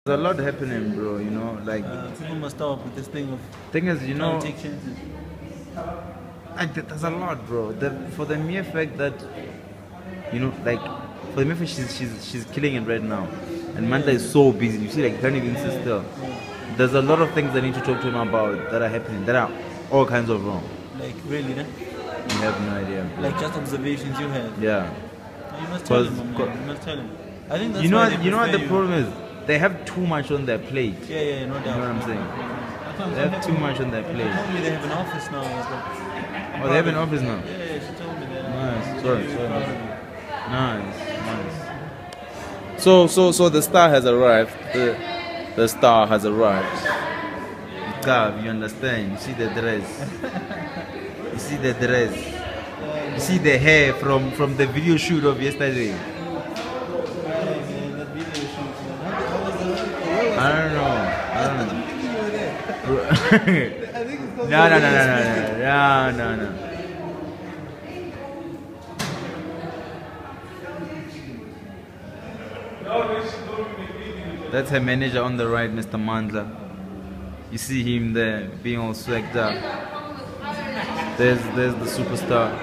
There's a lot happening, bro. You know, like people must stop with this thing of thing is, you know, take chances. like there's a lot, bro. For the mere fact that, you know, like for the mere fact she's killing it right now, and Manta is so busy. You see, like can't even sit still. There's a lot of things I need to talk to him about that are happening that are all kinds of wrong. Like really, then? You have no idea. Bro. Like just observations you have. Yeah. You must tell him, man. You must tell him. I think that's you know why what the problem is? They have too much on their plate. Yeah, no doubt. You know what I'm saying? They have too much on their plate. She told me they have an office now. Oh, they have an office now? Yeah, she told me that. Nice. Sorry. Nice. So the star has arrived. The star has arrived. Gav, you understand? You see the dress. You see the dress. You see the hair from the video shoot of yesterday. I don't know. No. That's her manager on the right, Mr. Mandla. You see him there, being all swagged up. There's the superstar.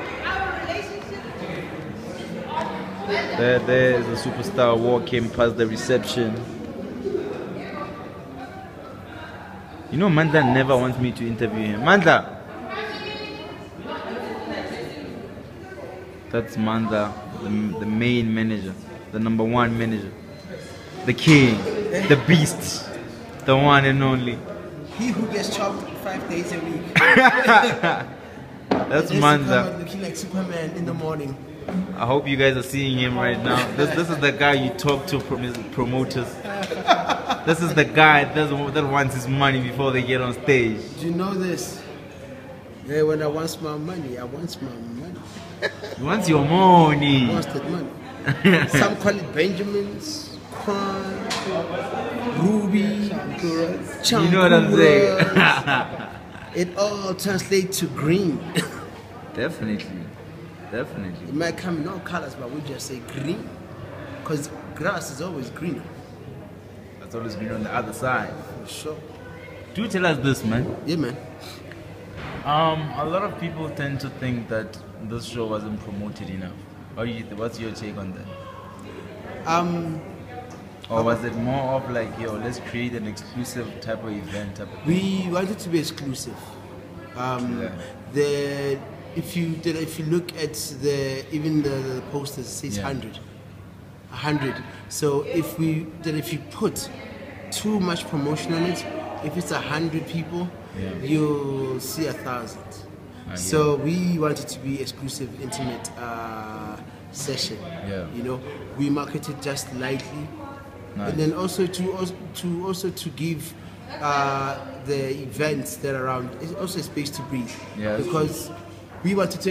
There's the superstar walking past the reception. You know, Mandla never wants me to interview him. Mandla! That's Mandla, the main manager, the #1 manager, the king, the beast, the one and only. He who gets chopped 5 days a week. That's Mandla. Looking like Superman in the morning. I hope you guys are seeing him right now. This is the guy you talk to from his promoters. This is the guy that wants his money before they get on stage. Do you know this? Yeah, when I want my money, I want my money. He wants your money. I want that money. Some call it Benjamins, Kwan, Ruby, Chankura. You know what I'm saying? It all translates to green. Definitely. It might come in all colors, but we just say green. Because grass is always greener. That's always green on the other side. For sure. Do tell us this, man. Yeah, man. A lot of people tend to think that this show wasn't promoted enough. What's your take on that? Or was it more of like, yo, let's create an exclusive type of event? We wanted to be exclusive. If you look at even the posters, it says 100. 100. So if you put too much promotion on it, if it's 100 people, you'll see 1,000. So we wanted to be exclusive, intimate session. You know, we marketed just lightly, and then also to give the events that are around. It's also a space to breathe. Because we wanted to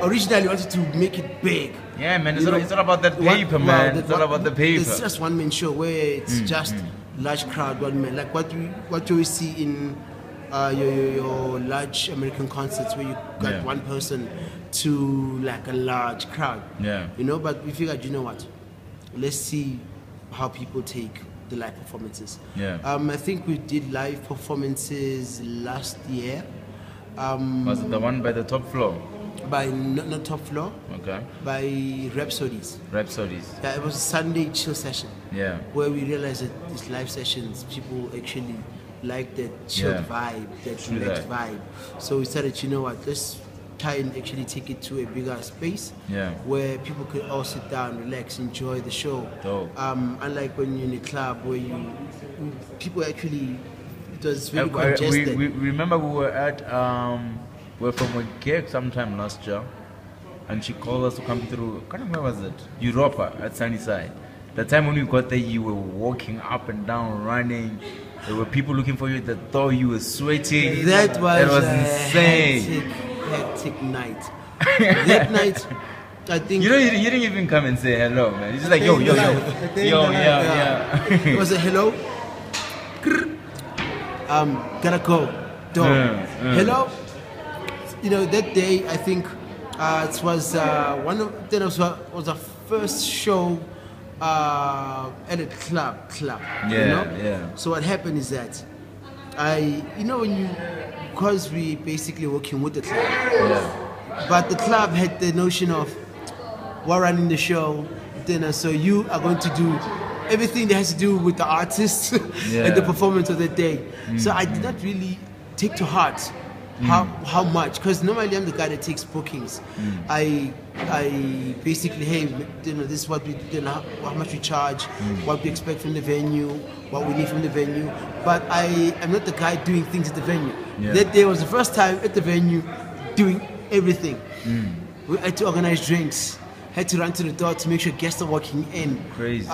originally wanted to make it big. Yeah, man, it's all about that paper, man. It's all about the paper. It's just one man show where it's just large crowd, one man. Like what you always see in your large American concerts where you got one person to like a large crowd. You know, but we figured, you know what? Let's see how people take the live performances. I think we did live performances last year. Was it the one by the top floor? By not top floor. Okay. By Rhapsodies. Yeah, it was a Sunday chill session. Where we realized that these live sessions, people actually like that chilled vibe, that relaxed vibe. So we started, you know what? Let's try and actually take it to a bigger space. Where people could all sit down, relax, enjoy the show. Unlike when you're in a club where people actually. It was really congested. We remember we were at from a gig sometime last year, and she called us to come through. Where was it? Europa at Sunnyside. The time when we got there, you were walking up and down, running. There were people looking for you that thought you were sweating. That was insane. Hectic night. That night, I think you didn't even come and say hello, man. It's just like yo. It was a hello. Gotta go. Hello. You know, that day I think it was was our first show at a club. Yeah, You know? yeah. So what happened is that because we basically working with the club, Yeah. but the club had the notion of we're running the show, so you are going to do everything that has to do with the artists and the performance of the day. So I did not really take to heart how much, because normally I'm the guy that takes bookings. I basically, hey, this is what we, how much we charge, what we expect from the venue, what we need from the venue. But I am not the guy doing things at the venue. Yeah. That day was the first time at the venue doing everything. We had to organize drinks, had to run to the door to make sure guests are walking in. Crazy.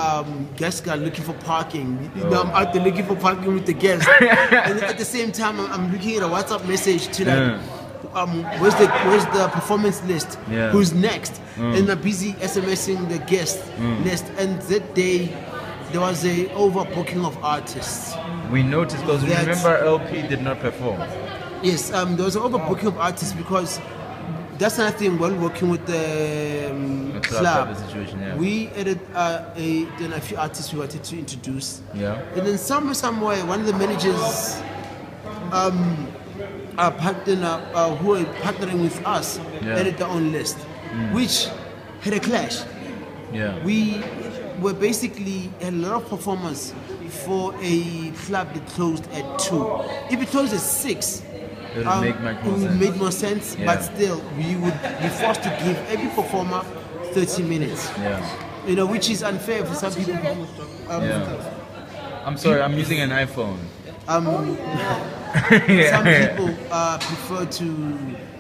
Guests are looking for parking. I'm out there looking for parking with the guests. And at the same time, I'm looking at a WhatsApp message to like, where's the performance list? Yeah. Who's next? And I'm busy SMSing the guest list. And that day, there was a overbooking of artists. We noticed because remember LP did not perform. Yes, there was an overbooking of artists because that's another thing when working with the club. Situation, yeah. We added a few artists we wanted to introduce. Yeah. And then somewhere, one of the managers who are partnering with us added their own list, which had a clash. Yeah. We were basically had a lot of performers for a club that closed at 2. If it closed at 6, it would make much more it would sense. make more sense, Yeah. but still, we would be forced to give every performer 30 minutes. Yeah. Which is unfair for some people. I'm sorry, I'm using an iPhone. Some Yeah. people prefer to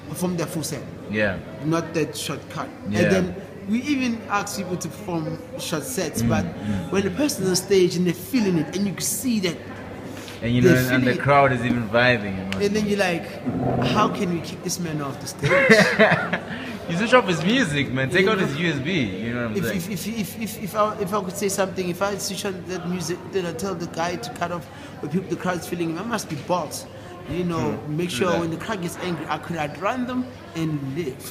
perform their full set, Yeah. not that shortcut. Yeah. And then we even ask people to perform short sets, but when the person's on stage and they're feeling it, and you can see that, And you they know, and feel the it. crowd is even vibing. and then you're like, how can we kick this man off the stage? You switch off his music, man. Take out his USB. You know what I'm saying? If I could say something, if I switch on that music, then I tell the guy to cut off when people the crowd's feeling. I must be boss. Make sure that. when the crowd gets angry, I could outrun them and live.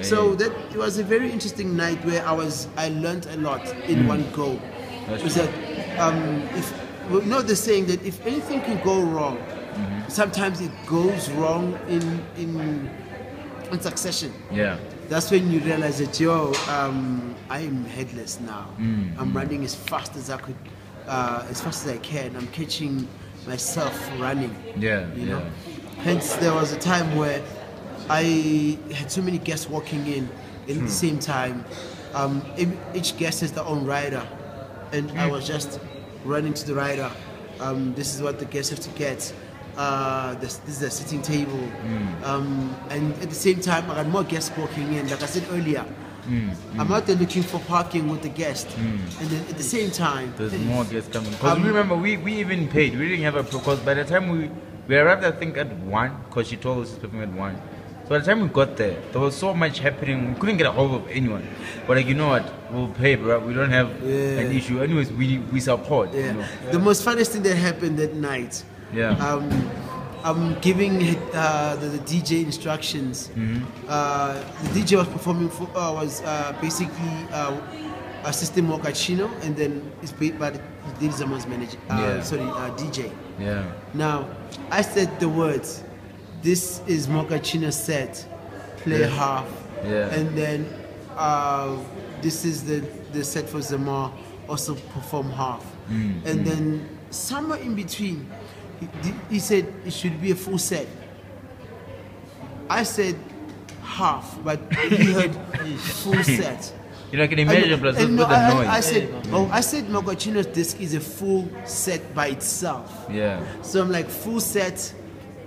So that it was a very interesting night where I learned a lot in one go. That's Was true. that the saying that if anything can go wrong, sometimes it goes wrong in succession. Yeah. That's when you realize that I am headless now. I'm running as fast as I could, as fast as I can. I'm catching myself running. Yeah. You know. Hence, there was a time where I had so many guests walking in at the same time. Each guest has their own rider, and I was just running to the rider. This is what the guests have to get. This is a sitting table, and at the same time, I got more guests walking in. Like I said earlier, I'm out there looking for parking with the guest, and then at the same time, There's more guests coming. Because remember, we even paid. We didn't have a because by the time we arrived, I think at 1, because she told us to perform at 1. So by the time we got there was so much happening. We couldn't get a hold of anyone. But like, you know what? We'll pay, bro. We don't have an issue. Anyways, we support. yeah. You know? The most funniest thing that happened that night. Yeah. I'm giving the DJ instructions. The DJ was performing was basically assisting Mochaccino, and then it's paid by the Lady Zamar's manager. DJ. Yeah. Now, I said the words. This is Mochaccino's set. Play half. Yeah. And then this is the set for Zamar. Also perform half. And then somewhere in between, he said it should be a full set. I said half, but he heard full set. You know, I can imagine plus with no, the noise. I said Mochaccino's disc is a full set by itself. Yeah. So I'm like full set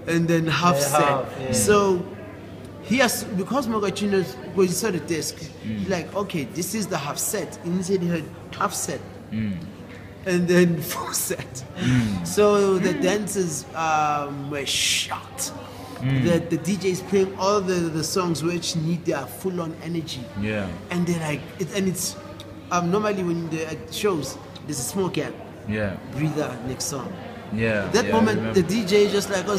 and then half set. yeah. So he has, because Mochaccino's, when he saw the disc, he's like, okay, this is the half set. And he said he heard half set. And then full set. So the dancers were shocked. The DJ is playing all the songs which need their full-on energy. Yeah. And they're like, it's normally when the shows, there's a small gap. Yeah. Breather, next song. Yeah. That yeah, moment, the DJ just like, fuck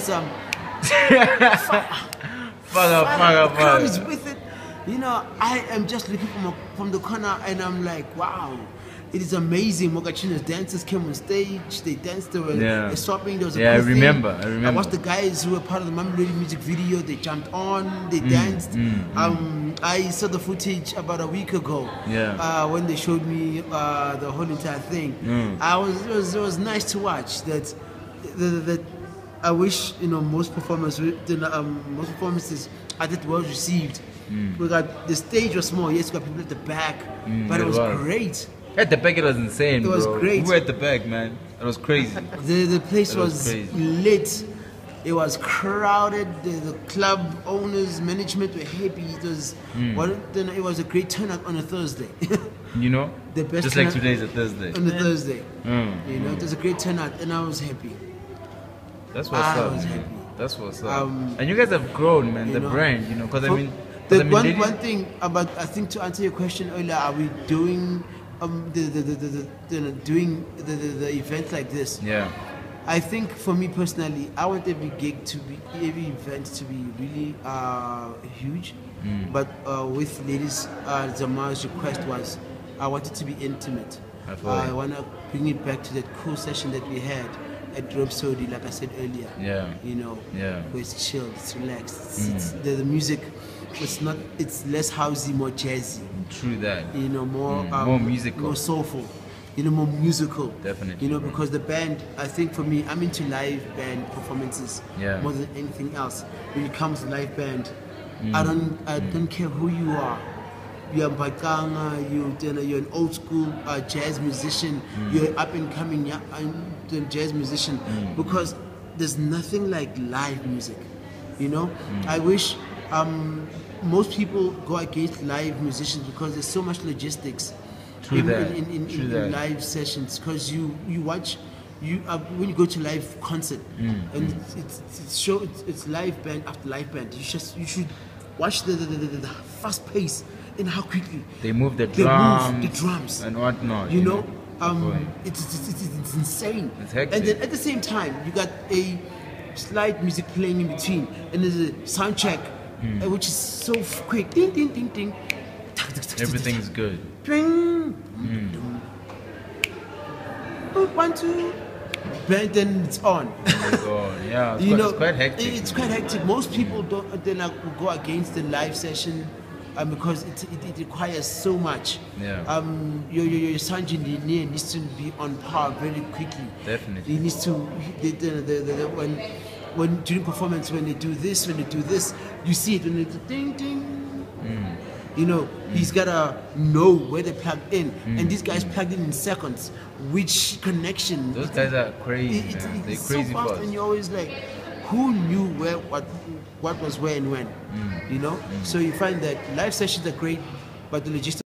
up. crowd is with it. You know, I am just looking from the corner and I'm like, wow, it is amazing. Mokachino's dancers came on stage, they danced, they were swapping, there was a I cool thing. remember. I watched the guys who were part of the Mamelodi music video, they jumped on, they danced. I saw the footage about a week ago when they showed me the whole entire thing. It was nice to watch that. I wish most performances are that well received. We got the stage was small. Yes, we got people at the back, but it was great. At the back, it was insane. It was great. We were at the back, man. It was crazy. The place was lit. It was crowded. The club owners, management were happy. It was it was a great turnout on a Thursday. The best. Just like today's a Thursday. On a Thursday, it was a great turnout, and I was happy. That's what's up. I was happy. That's what's up. And you guys have grown, man. The brand, because I mean. One thing about, I think, to answer your question earlier, are we doing doing the event like this? Yeah. I think for me personally, I want every event to be really huge. But with Lady Zamar's request was, I want it to be intimate. I want to bring it back to that cool session that we had at Rhapsody, like I said earlier. Where it's chilled, it's relaxed. It's the music. It's less housey, more jazzy. True that. More musical, more soulful. More musical. Definitely. Because the band, I think for me, I'm into live band performances more than anything else. When it comes to live band, I don't care who you are. You're Mbakanga, you're an old school jazz musician, you're up and coming jazz musician, because there's nothing like live music. I wish most people go against live musicians because there's so much logistics in live sessions. Because you watch when you go to live concert and it's live band after live band. You should watch the fast pace and how quickly they move the drums and whatnot. It's insane. It's hectic. And then at the same time, you got a slight music playing in between, and there's a sound check, which is so quick. Ding, ding, ding, ding. Everything's good. Ding. 1, 2. Then it's on. Oh my God. Yeah, it's quite hectic. It's quite hectic. Most people don't go against the live session because it requires so much. Yeah. Your sound engineer needs to be on par very quickly. Definitely. He needs to when during performance, when they do this, you see it when it's ding ding. He's gotta know where they plug in, and these guys plugged in seconds. Which connection? Those guys are crazy. Man. They're it's crazy so fast, fast. and you're always like, who knew what was where and when? So you find that live sessions are great, but the logistics